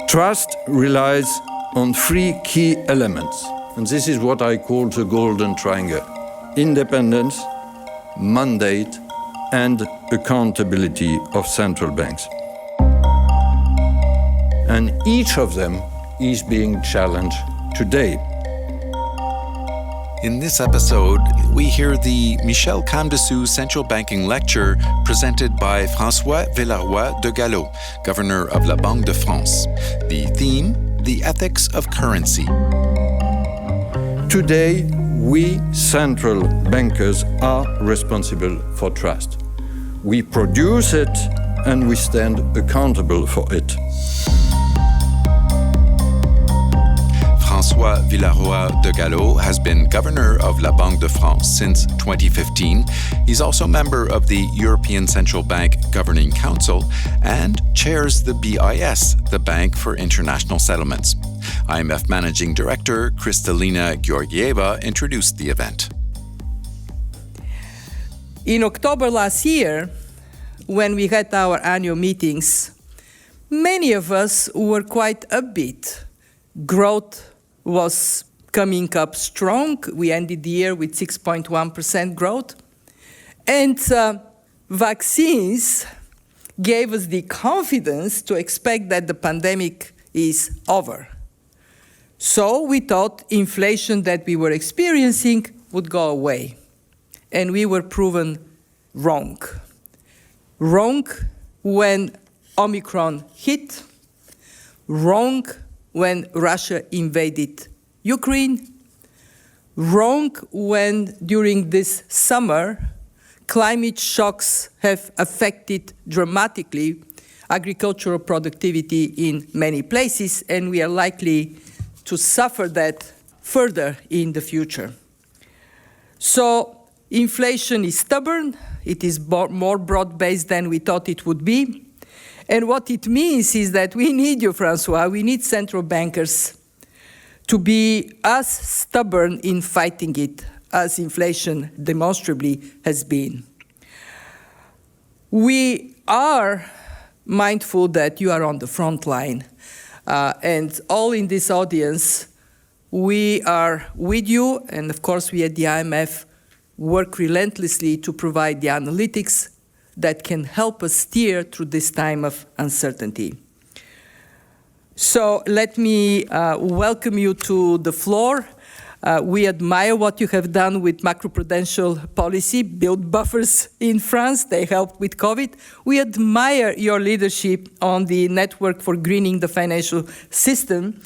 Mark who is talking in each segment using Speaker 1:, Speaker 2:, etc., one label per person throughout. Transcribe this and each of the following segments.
Speaker 1: Trust relies on three key elements, and this is what I call the golden triangle: independence, mandate, and accountability of central banks. And each of them is being challenged today.
Speaker 2: In this episode, we hear the Michel Camdessus Central Banking Lecture presented by François Villeroy de Galhau, Governor of la Banque de France. The theme, the ethics of currency.
Speaker 1: Today, we central bankers are responsible for trust. We produce it and we stand accountable for it.
Speaker 2: François Villeroy de Galhau has been governor of la Banque de France since 2015. He's also member of the European Central Bank Governing Council and chairs the BIS, the Bank for International Settlements. IMF Managing Director Kristalina Georgieva introduced the event.
Speaker 3: In October last year, when we had our annual meetings, many of us were quite upbeat. Growth was coming up strong. We ended the year with 6.1% growth. And vaccines gave us the confidence to expect that the pandemic is over. So we thought inflation that we were experiencing would go away. And we were proven wrong. Wrong when Omicron hit. Wrong when Russia invaded Ukraine. Wrong when during this summer climate shocks have affected dramatically agricultural productivity in many places, and we are likely to suffer that further in the future. So inflation is stubborn, it is more broad-based than we thought it would be. And what it means is that we need you, François, we need central bankers to be as stubborn in fighting it as inflation demonstrably has been. We are mindful that you are on the front line. And all in this audience, we are with you, and of course we at the IMF work relentlessly to provide the analytics that can help us steer through this time of uncertainty. So let me welcome you to the floor. We admire what you have done with macroprudential policy, build buffers in France, they helped with COVID. We admire your leadership on the network for greening the financial system.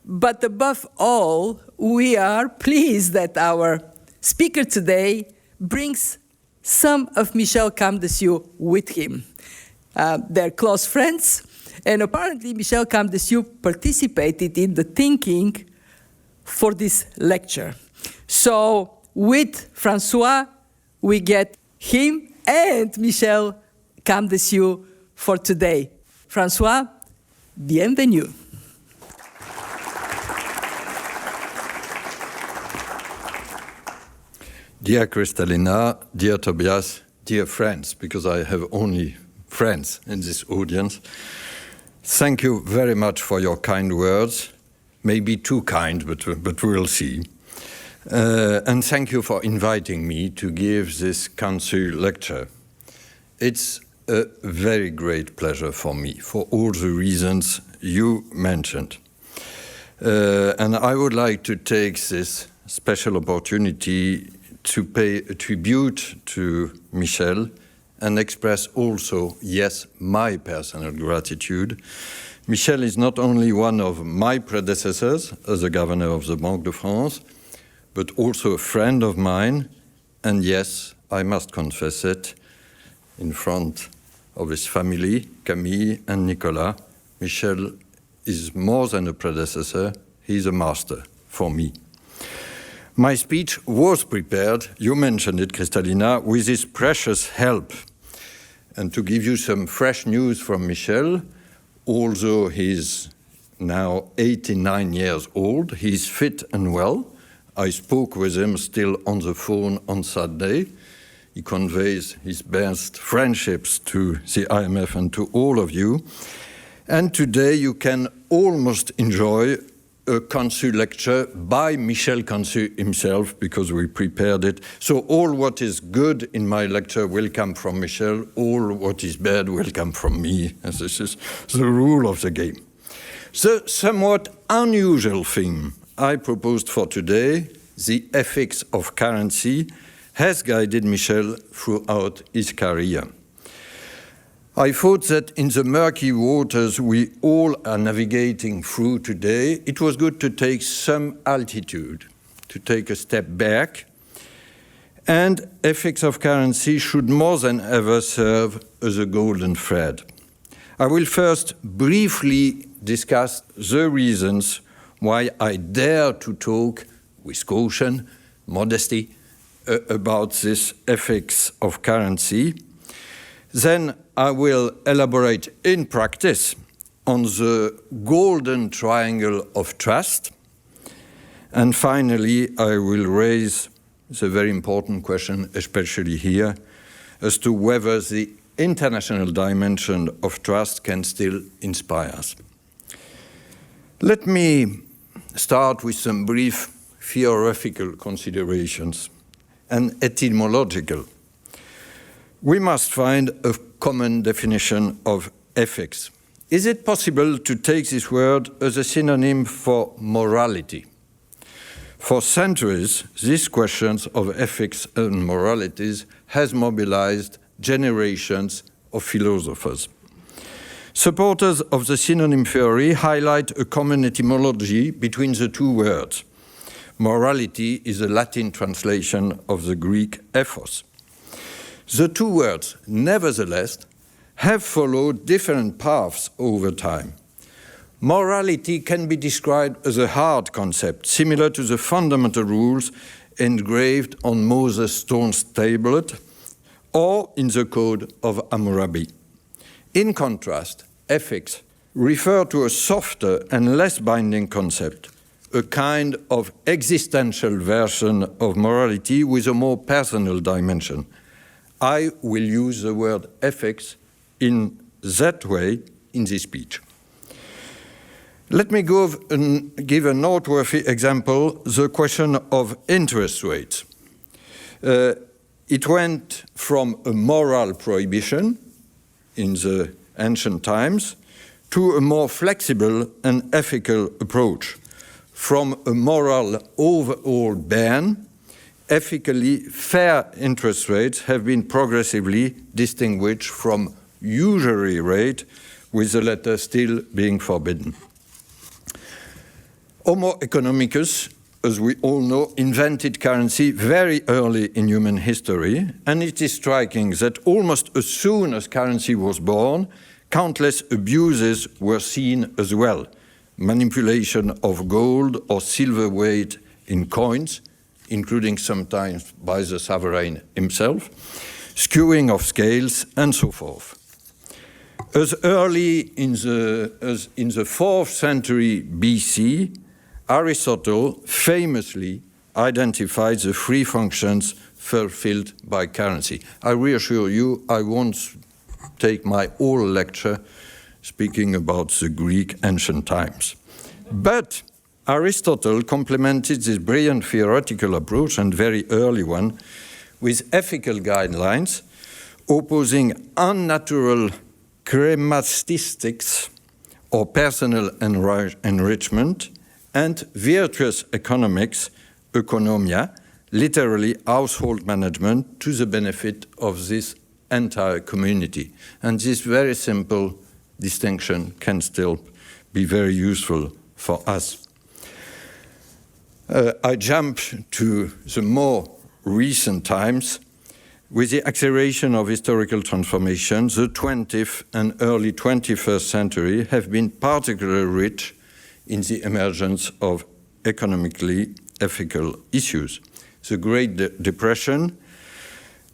Speaker 3: But above all, we are pleased that our speaker today brings some of Michel Camdessus with him. They're close friends, and apparently Michel Camdessus participated in the thinking for this lecture. So with François, we get him and Michel Camdessus for today. François, bienvenue.
Speaker 1: Dear Kristalina, dear Tobias, dear friends, because I have only friends in this audience, thank you very much for your kind words. Maybe too kind, but we'll see. And thank you for inviting me to give this council lecture. It's a very great pleasure for me, for all the reasons you mentioned. And I would like to take this special opportunity to pay a tribute to Michel and express also, yes, my personal gratitude. Michel is not only one of my predecessors as the governor of the Banque de France, but also a friend of mine, and yes, I must confess it, in front of his family, Camille and Nicolas, Michel is more than a predecessor, he's a master for me. My speech was prepared, you mentioned it, Kristalina, with his precious help. And to give you some fresh news from Michel, although he's now 89 years old, he's fit and well. I spoke with him still on the phone on Saturday. He conveys his best friendships to the IMF and to all of you. And today you can almost enjoy a Cansu lecture by Michel Cansu himself, because we prepared it. So all what is good in my lecture will come from Michel, all what is bad will come from me, as this is the rule of the game. The somewhat unusual theme I proposed for today, the ethics of currency, has guided Michel throughout his career. I thought that in the murky waters we all are navigating through today, it was good to take some altitude, to take a step back, and ethics of currency should more than ever serve as a golden thread. I will first briefly discuss the reasons why I dare to talk with caution, modesty, about this ethics of currency. Then I will elaborate in practice on the golden triangle of trust. And finally, I will raise the very important question, especially here, as to whether the international dimension of trust can still inspire us. Let me start with some brief theoretical considerations and etymological. We must find a common definition of ethics. Is it possible to take this word as a synonym for morality? For centuries, these questions of ethics and moralities has mobilized generations of philosophers. Supporters of the synonym theory highlight a common etymology between the two words. Morality is a Latin translation of the Greek ethos. The two words, nevertheless, have followed different paths over time. Morality can be described as a hard concept, similar to the fundamental rules engraved on Moses' stone tablet or in the Code of Hammurabi. In contrast, ethics refer to a softer and less binding concept, a kind of existential version of morality with a more personal dimension. I will use the word ethics in that way in this speech. Let me give a noteworthy example, the question of interest rates. It went from a moral prohibition in the ancient times to a more flexible and ethical approach. From a moral overall ban, ethically fair interest rates have been progressively distinguished from usury rate, with the latter still being forbidden. Homo economicus, as we all know, invented currency very early in human history, and it is striking that almost as soon as currency was born, countless abuses were seen as well. Manipulation of gold or silver weight in coins, including sometimes by the sovereign himself, skewing of scales, and so forth. As early as in the 4th century BC, Aristotle famously identified the three functions fulfilled by currency. I reassure you, I won't take my whole lecture speaking about the Greek ancient times. But Aristotle complemented this brilliant theoretical approach, and very early one, with ethical guidelines opposing unnatural chrematistics or personal enrichment and virtuous economics, economia, literally household management, to the benefit of this entire community. And this very simple distinction can still be very useful for us. I jump to the more recent times. With the acceleration of historical transformation, the 20th and early 21st century have been particularly rich in the emergence of economically ethical issues. The Great Depression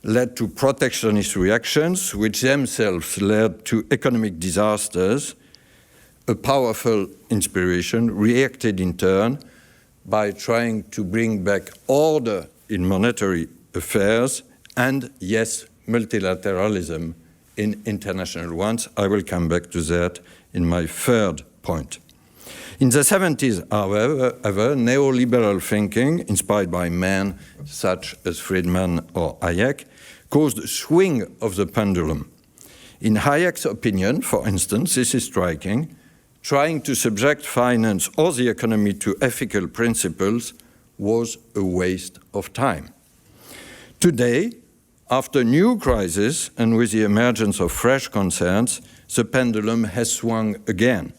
Speaker 1: led to protectionist reactions, which themselves led to economic disasters. A powerful inspiration reacted in turn by trying to bring back order in monetary affairs and, yes, multilateralism in international ones. I will come back to that in my third point. In the 70s, however, neoliberal thinking, inspired by men such as Friedman or Hayek, caused a swing of the pendulum. In Hayek's opinion, for instance, this is striking, trying to subject finance or the economy to ethical principles was a waste of time. Today, after new crises and with the emergence of fresh concerns, the pendulum has swung again.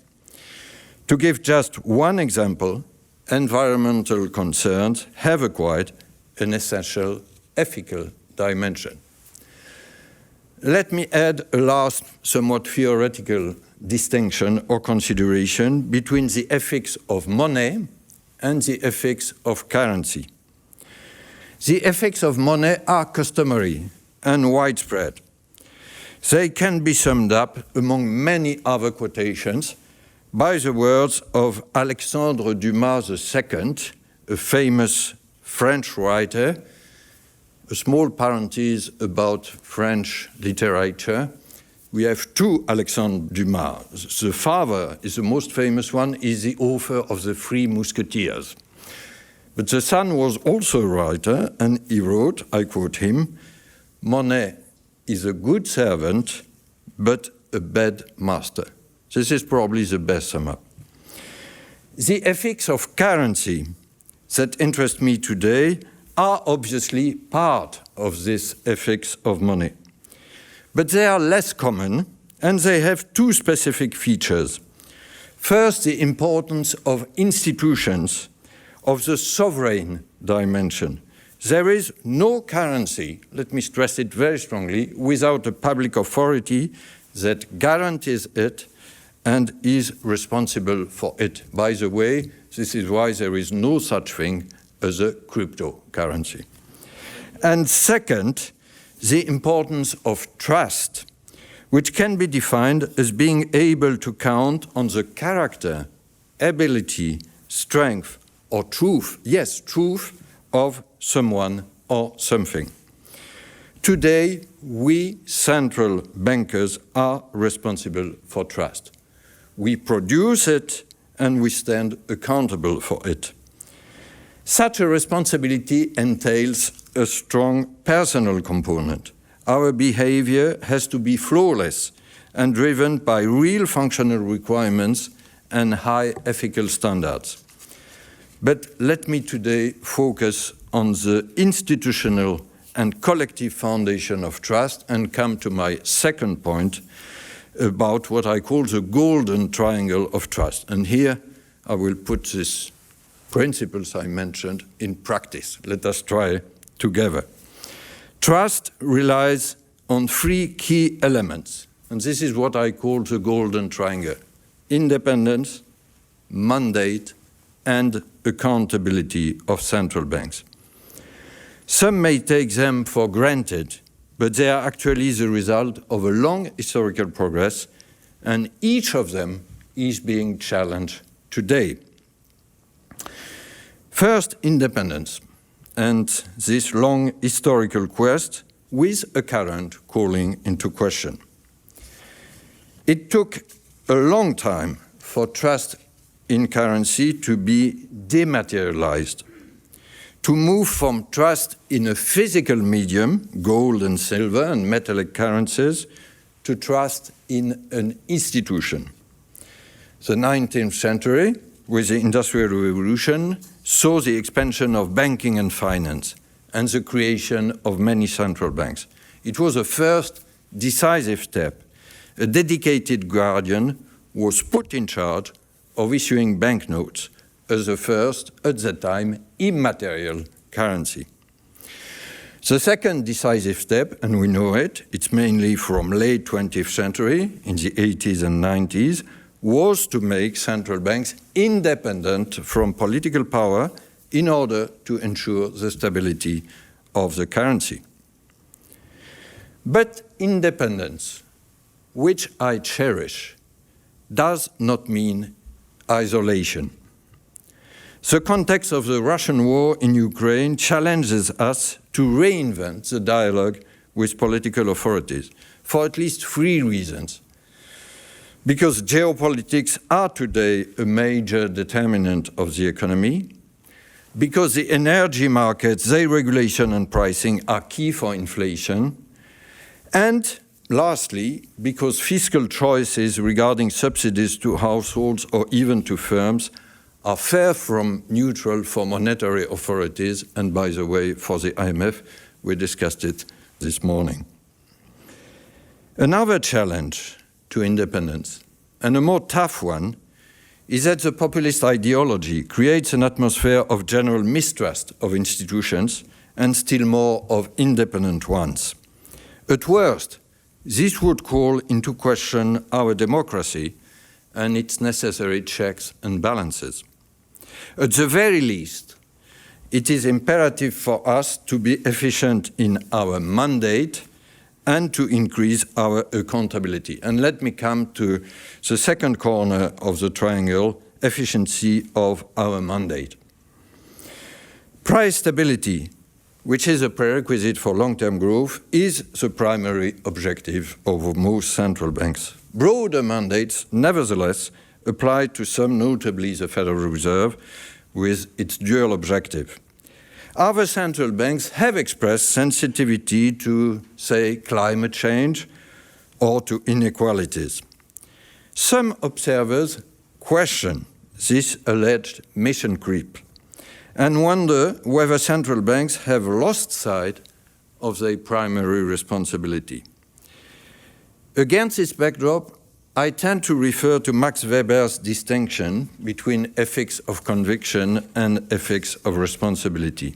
Speaker 1: To give just one example, environmental concerns have acquired an essential ethical dimension. Let me add a last, somewhat theoretical distinction or consideration between the ethics of money and the ethics of currency. The ethics of money are customary and widespread. They can be summed up, among many other quotations, by the words of Alexandre Dumas II, a famous French writer. A small parenthesis about French literature. We have two Alexandre Dumas. The father is the most famous one, is the author of The Three Musketeers. But the son was also a writer, and he wrote, I quote him, "Money is a good servant, but a bad master." This is probably the best sum up. The ethics of currency that interest me today are obviously part of this ethics of money. But they are less common, and they have two specific features. First, the importance of institutions, of the sovereign dimension. There is no currency, let me stress it very strongly, without a public authority that guarantees it and is responsible for it. By the way, this is why there is no such thing as a cryptocurrency. And second, the importance of trust, which can be defined as being able to count on the character, ability, strength, or truth, yes, truth, of someone or something. Today, we central bankers are responsible for trust. We produce it and we stand accountable for it. Such a responsibility entails a strong personal component. Our behavior has to be flawless and driven by real functional requirements and high ethical standards. But let me today focus on the institutional and collective foundation of trust and come to my second point about what I call the golden triangle of trust. And here I will put these principles I mentioned in practice. Let us try together. Trust relies on three key elements, and this is what I call the golden triangle: independence, mandate, and accountability of central banks. Some may take them for granted, but they are actually the result of a long historical progress, and each of them is being challenged today. First, independence, and this long historical quest with a current calling into question. It took a long time for trust in currency to be dematerialized, to move from trust in a physical medium, gold and silver and metallic currencies, to trust in an institution. The 19th century, with the Industrial Revolution, saw the expansion of banking and finance and the creation of many central banks. It was a first decisive step. A dedicated guardian was put in charge of issuing banknotes as the first, at that time, immaterial currency. The second decisive step, and we know it, it's mainly from late 20th century, in the 80s and 90s, was to make central banks independent from political power in order to ensure the stability of the currency. But independence, which I cherish, does not mean isolation. The context of the Russian war in Ukraine challenges us to reinvent the dialogue with political authorities for at least three reasons. because geopolitics are today a major determinant of the economy, because the energy markets, their regulation and pricing are key for inflation, and lastly, because fiscal choices regarding subsidies to households or even to firms are far from neutral for monetary authorities, and by the way, for the IMF, we discussed it this morning. Another challenge to independence, and a more tough one, is that the populist ideology creates an atmosphere of general mistrust of institutions and still more of independent ones. At worst, this would call into question our democracy and its necessary checks and balances. At the very least, it is imperative for us to be efficient in our mandate and to increase our accountability. And let me come to the second corner of the triangle, efficiency of our mandate. Price stability, which is a prerequisite for long-term growth, is the primary objective of most central banks. Broader mandates, nevertheless, apply to some, notably the Federal Reserve, with its dual objective. Other central banks have expressed sensitivity to, say, climate change or to inequalities. Some observers question this alleged mission creep and wonder whether central banks have lost sight of their primary responsibility. Against this backdrop, I tend to refer to Max Weber's distinction between ethics of conviction and ethics of responsibility.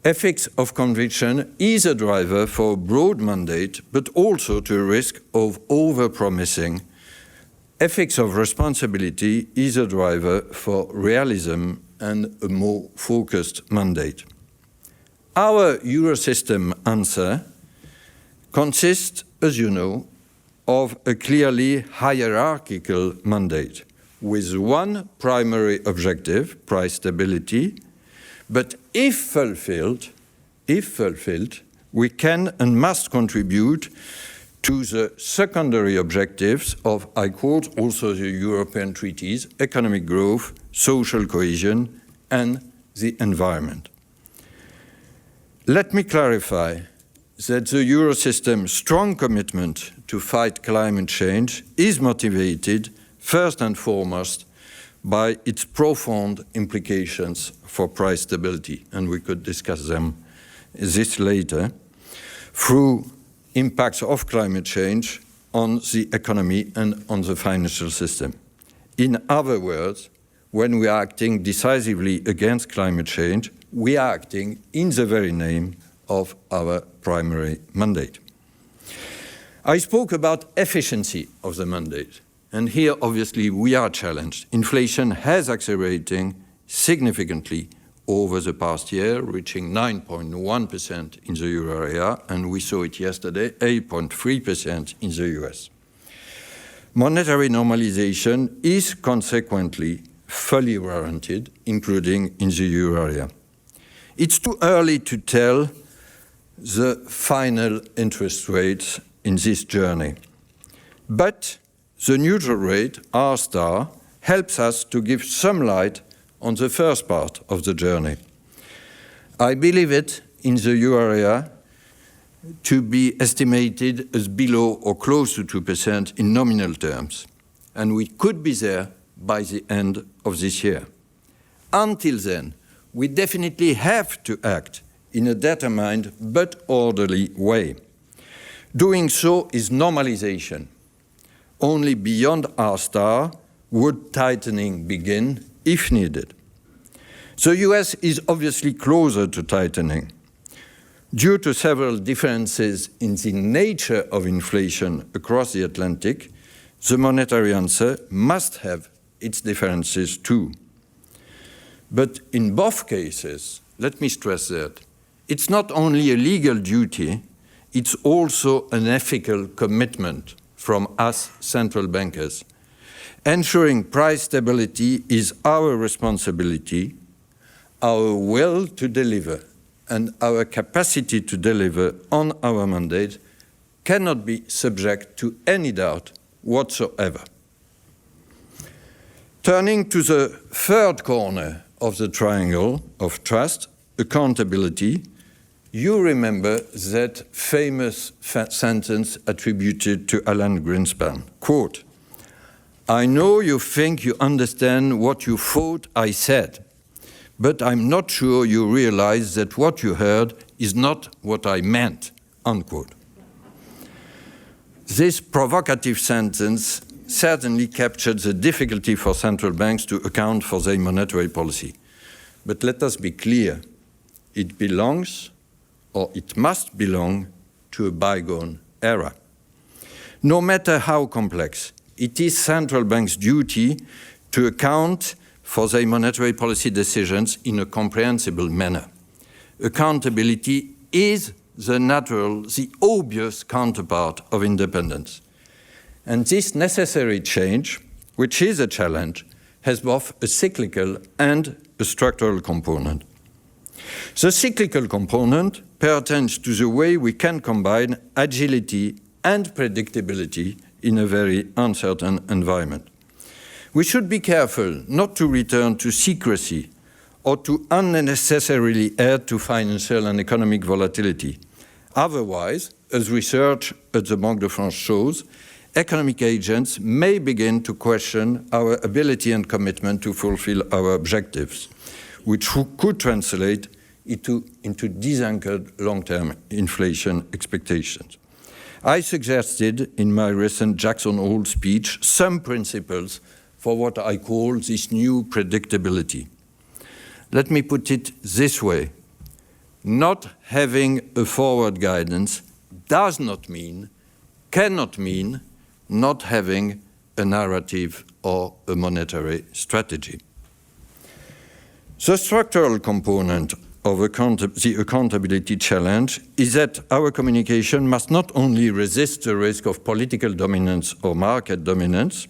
Speaker 1: Ethics of conviction is a driver for a broad mandate, but also to a risk of over-promising. Ethics of responsibility is a driver for realism and a more focused mandate. Our Eurosystem answer consists, as you know, of a clearly hierarchical mandate with one primary objective, price stability, but if fulfilled, we can and must contribute to the secondary objectives of, I quote, also the European treaties, economic growth, social cohesion, and the environment. Let me clarify that the Eurosystem's strong commitment to fight climate change is motivated first and foremost by its profound implications for price stability, and we could discuss this later, through impacts of climate change on the economy and on the financial system. In other words, when we are acting decisively against climate change, we are acting in the very name of our primary mandate. I spoke about efficiency of the mandate, and here obviously we are challenged. Inflation has accelerated significantly over the past year, reaching 9.1% in the euro area, and we saw it yesterday, 8.3% in the US. Monetary normalization is consequently fully warranted, including in the euro area. It's too early to tell the final interest rates in this journey. But the neutral rate, R star, helps us to give some light on the first part of the journey. I believe it in the euro area to be estimated as below or close to 2% in nominal terms, and we could be there by the end of this year. Until then, we definitely have to act in a determined but orderly way. Doing so is normalization. Only beyond R star would tightening begin if needed. The US is obviously closer to tightening. Due to several differences in the nature of inflation across the Atlantic, the monetary answer must have its differences too. But in both cases, let me stress that, it's not only a legal duty, it's also an ethical commitment from us central bankers. Ensuring price stability is our responsibility. Our will to deliver and our capacity to deliver on our mandate cannot be subject to any doubt whatsoever. Turning to the third corner of the triangle of trust, accountability, you remember that famous sentence attributed to Alan Greenspan, quote, "I know you think you understand what you thought I said, but I'm not sure you realize that what you heard is not what I meant," unquote. This provocative sentence certainly captured the difficulty for central banks to account for their monetary policy. But let us be clear, it belongs, or it must belong, to a bygone era. No matter how complex, it is central banks' duty to account for their monetary policy decisions in a comprehensible manner. Accountability is the natural, the obvious counterpart of independence. And this necessary change, which is a challenge, has both a cyclical and a structural component. The cyclical component pertains to the way we can combine agility and predictability in a very uncertain environment. We should be careful not to return to secrecy or to unnecessarily add to financial and economic volatility. Otherwise, as research at the Banque de France shows, economic agents may begin to question our ability and commitment to fulfill our objectives, which could translate into disanchored long-term inflation expectations. I suggested in my recent Jackson Hole speech some principles for what I call this new predictability. Let me put it this way. Not having a forward guidance does not mean, cannot mean, not having a narrative or a monetary strategy. The structural component of the accountability challenge is that our communication must not only resist the risk of political dominance or market dominance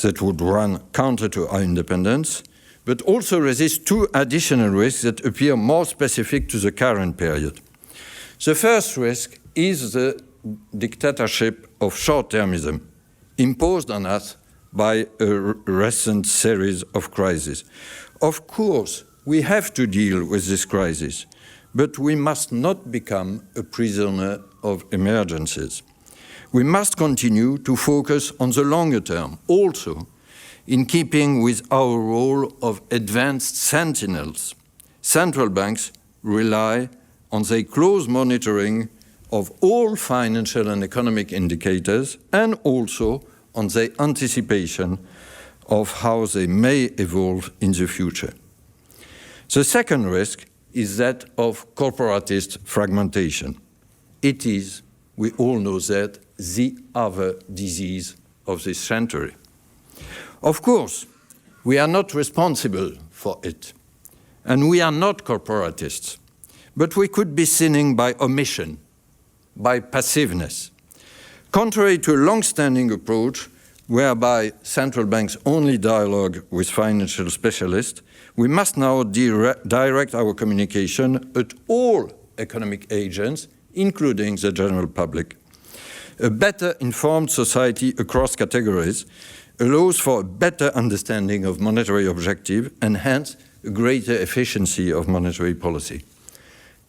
Speaker 1: that would run counter to our independence, but also resist two additional risks that appear more specific to the current period. The first risk is the dictatorship of short-termism imposed on us by a recent series of crises. Of course, we have to deal with this crisis, but we must not become a prisoner of emergencies. We must continue to focus on the longer term, also in keeping with our role of advanced sentinels. Central banks rely on their close monitoring of all financial and economic indicators and also on their anticipation of how they may evolve in the future. The second risk is that of corporatist fragmentation. It is, we all know that, the other disease of this century. Of course, we are not responsible for it, and we are not corporatists, but we could be sinning by omission, by passiveness. Contrary to a long-standing approach whereby central banks only dialogue with financial specialists, we must now direct our communication at all economic agents, including the general public. A better informed society across categories allows for a better understanding of monetary objective and hence a greater efficiency of monetary policy.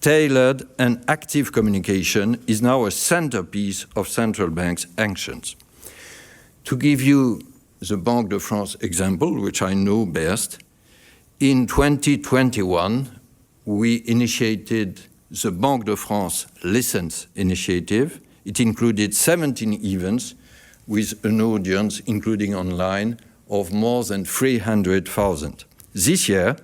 Speaker 1: Tailored and active communication is now a centerpiece of central banks' actions. To give you the Banque de France example, which I know best, in 2021, we initiated the Banque de France Listens initiative. It included 17 events with an audience, including online, of more than 300,000. This year,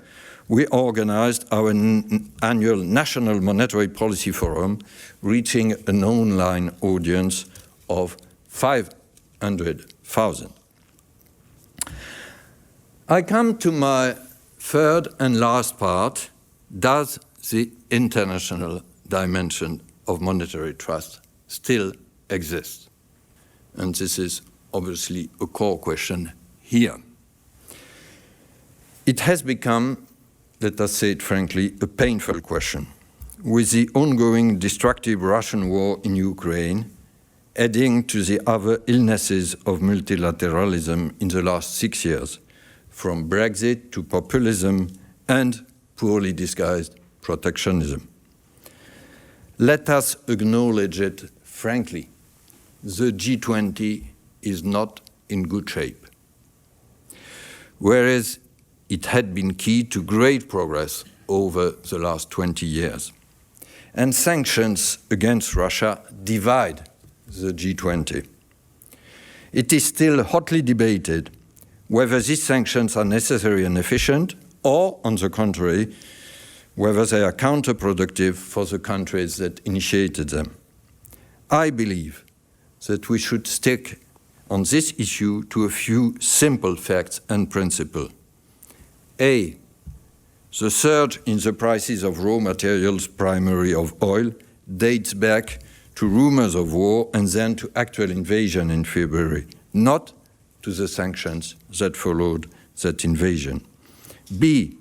Speaker 1: we organized our annual National Monetary Policy Forum, reaching an online audience of 500,000. I come to my third and last part. Does the international dimension of monetary trust still exist? And this is obviously a core question here. It has become, let us say it frankly, a painful question. With the ongoing destructive Russian war in Ukraine, adding to the other illnesses of multilateralism in the last 6 years, from Brexit to populism and poorly disguised protectionism. Let us acknowledge it frankly. The G20 is not in good shape. Whereas it had been key to great progress over the last 20 years. And sanctions against Russia divide the G20. It is still hotly debated whether these sanctions are necessary and efficient, or, on the contrary, whether they are counterproductive for the countries that initiated them. I believe that we should stick on this issue to a few simple facts and principles. A, the surge in the prices of raw materials, primarily of oil, dates back to rumors of war and then to actual invasion in February, not to the sanctions that followed that invasion. B,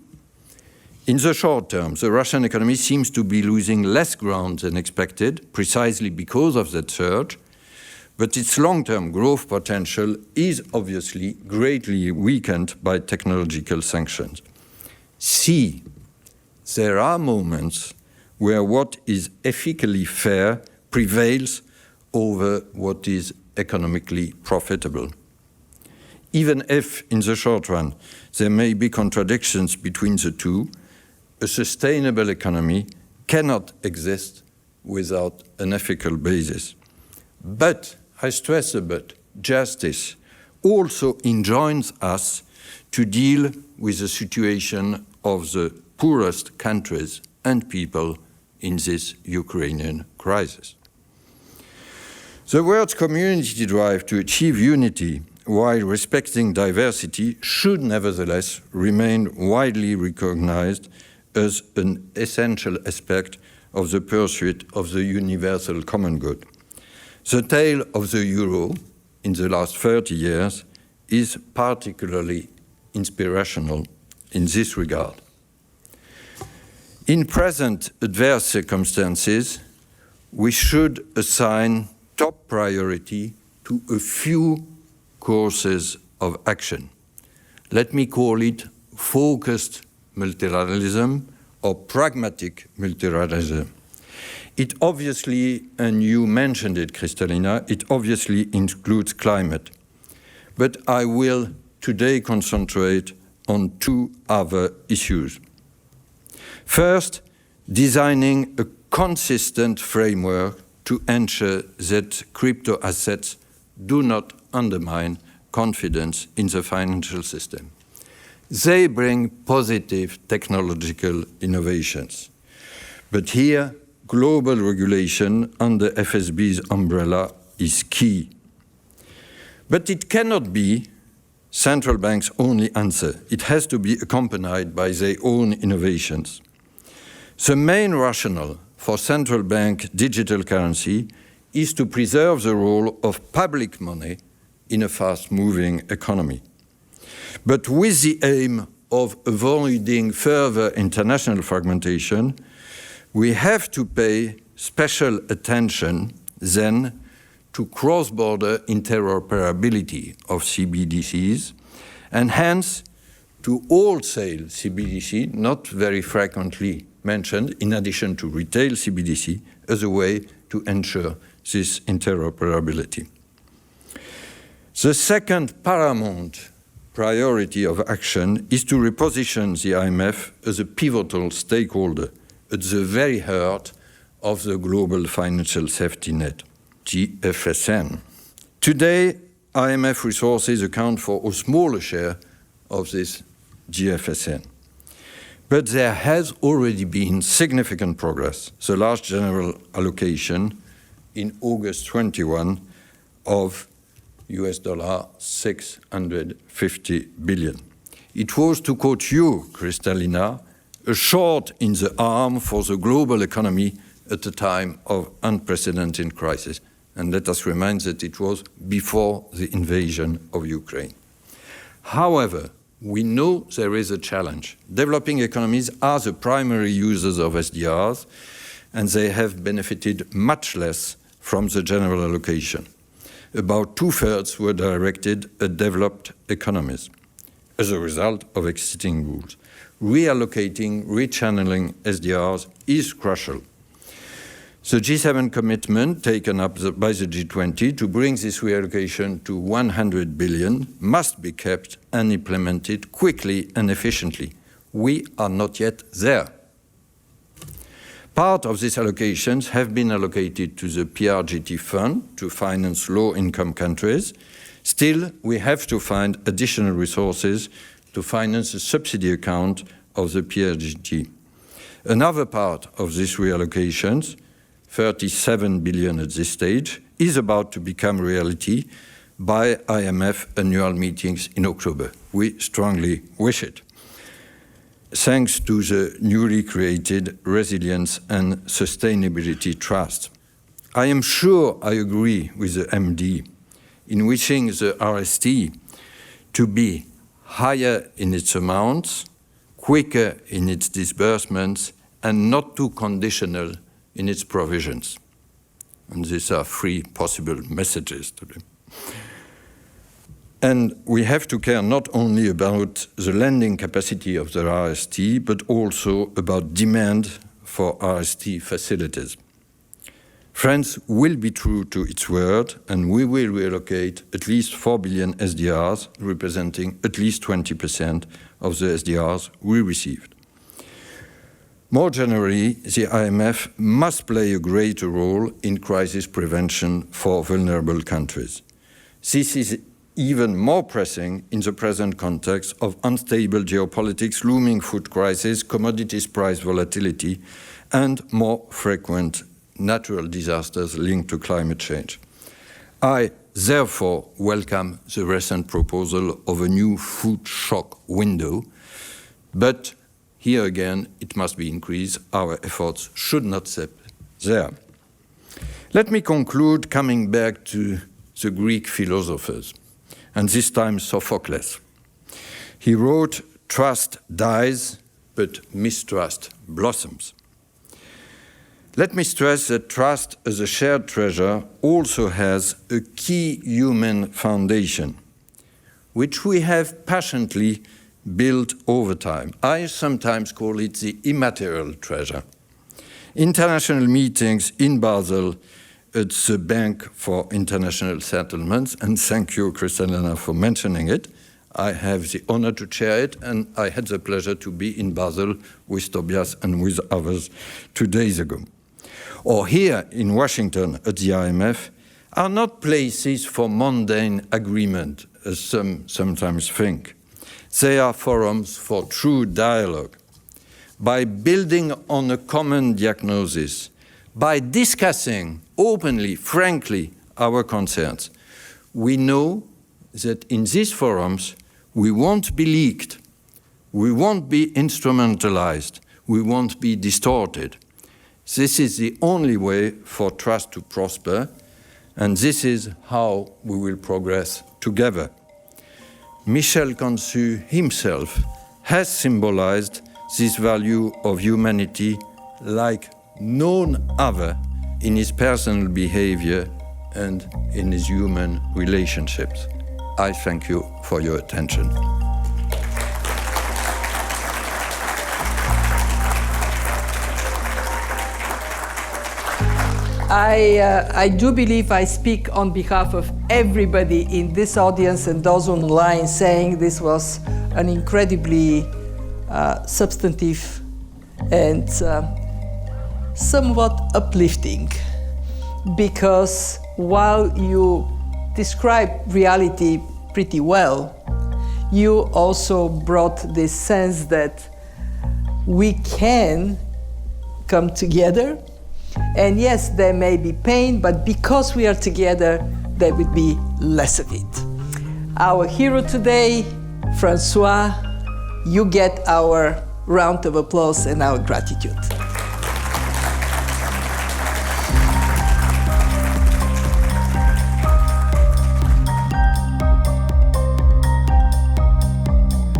Speaker 1: in the short term, the Russian economy seems to be losing less ground than expected, precisely because of that surge, but its long-term growth potential is obviously greatly weakened by technological sanctions. C, there are moments where what is ethically fair prevails over what is economically profitable. Even if, in the short run, there may be contradictions between the two, a sustainable economy cannot exist without an ethical basis. But, I stress the but, justice also enjoins us to deal with the situation of the poorest countries and people in this Ukrainian crisis. The world's community drive to achieve unity while respecting diversity should nevertheless remain widely recognized as an essential aspect of the pursuit of the universal common good. The tale of the euro in the last 30 years is particularly inspirational in this regard. In present adverse circumstances, we should assign top priority to a few courses of action. Let me call it focused multilateralism or pragmatic multilateralism. It obviously, and you mentioned it, Kristalina, it obviously includes climate. But I will today concentrate on two other issues. First, designing a consistent framework to ensure that crypto assets do not undermine confidence in the financial system. They bring positive technological innovations. But here, global regulation under FSB's umbrella is key. But it cannot be central banks' only answer. It has to be accompanied by their own innovations. The main rationale for central bank digital currency is to preserve the role of public money in a fast-moving economy. But with the aim of avoiding further international fragmentation, we have to pay special attention then to cross-border interoperability of CBDCs and hence to wholesale CBDC, not very frequently mentioned, in addition to retail CBDC, as a way to ensure this interoperability. The second paramount priority of action is to reposition the IMF as a pivotal stakeholder at the very heart of the global financial safety net, GFSN. Today, IMF resources account for a smaller share of this GFSN. But there has already been significant progress. The large general allocation in August 21 of US $650 billion. It was, to quote you, Kristalina, a shot in the arm for the global economy at a time of unprecedented crisis. And let us remind that it was before the invasion of Ukraine. However, we know there is a challenge. Developing economies are the primary users of SDRs, and they have benefited much less from the general allocation. About 2/3 were directed at developed economies. As a result of existing rules, reallocating, rechanneling SDRs is crucial. The G7 commitment taken up by the G20 to bring this reallocation to 100 billion must be kept and implemented quickly and efficiently. We are not yet there. Part of these allocations have been allocated to the PRGT fund to finance low-income countries. Still, we have to find additional resources to finance the subsidy account of the PRGT. Another part of these reallocations, 37 billion at this stage, is about to become reality by IMF annual meetings in October. We strongly wish it, thanks to the newly created Resilience and Sustainability Trust. I am sure I agree with the MD in wishing the RST to be higher in its amounts, quicker in its disbursements, and not too conditional in its provisions. And these are 3 possible messages to them. And we have to care not only about the lending capacity of the RST, but also about demand for RST facilities. France will be true to its word, and we will reallocate at least 4 billion SDRs, representing at least 20% of the SDRs we received. More generally, the IMF must play a greater role in crisis prevention for vulnerable countries. This is even more pressing in the present context of unstable geopolitics, looming food crisis, commodities price volatility, and more frequent natural disasters linked to climate change. I therefore welcome the recent proposal of a new food shock window, but here again, it must be increased. Our efforts should not stop there. Let me conclude coming back to the Greek philosophers, and this time Sophocles. He wrote, "Trust dies, but mistrust blossoms." Let me stress that trust as a shared treasure also has a key human foundation, which we have passionately built over time. I sometimes call it the immaterial treasure. International meetings in Basel at the Bank for International Settlements, and thank you, Kristalina, for mentioning it. I have the honor to chair it, and I had the pleasure to be in Basel with Tobias and with others 2 days ago. Or here in Washington at the IMF, are not places for mundane agreement, as some sometimes think. They are forums for true dialogue. By building on a common diagnosis, by discussing openly, frankly, our concerns, we know that in these forums, we won't be leaked, we won't be instrumentalized, we won't be distorted. This is the only way for trust to prosper, and this is how we will progress together. Michel Consu himself has symbolized this value of humanity like none other in his personal behavior and in his human relationships. I thank you for your attention.
Speaker 3: I do believe I speak on behalf of everybody in this audience and those online saying this was an incredibly substantive and somewhat uplifting, because while you describe reality pretty well, you also brought this sense that we can come together. And yes, there may be pain, but because we are together, there would be less of it. Our hero today, François, you get our round of applause and our gratitude.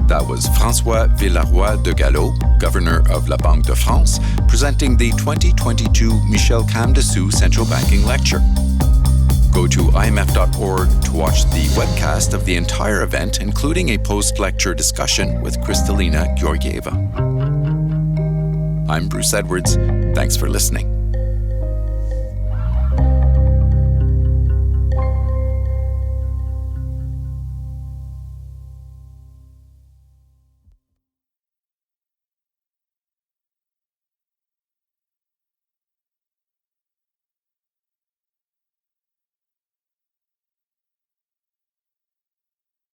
Speaker 2: That was François Villeroy de Galhau, Governor of la Banque de France, presenting the 2022 Michel Camdessous Central Banking Lecture. Go to imf.org to watch the webcast of the entire event, including a post-lecture discussion with Kristalina Georgieva. I'm Bruce Edwards. Thanks for listening.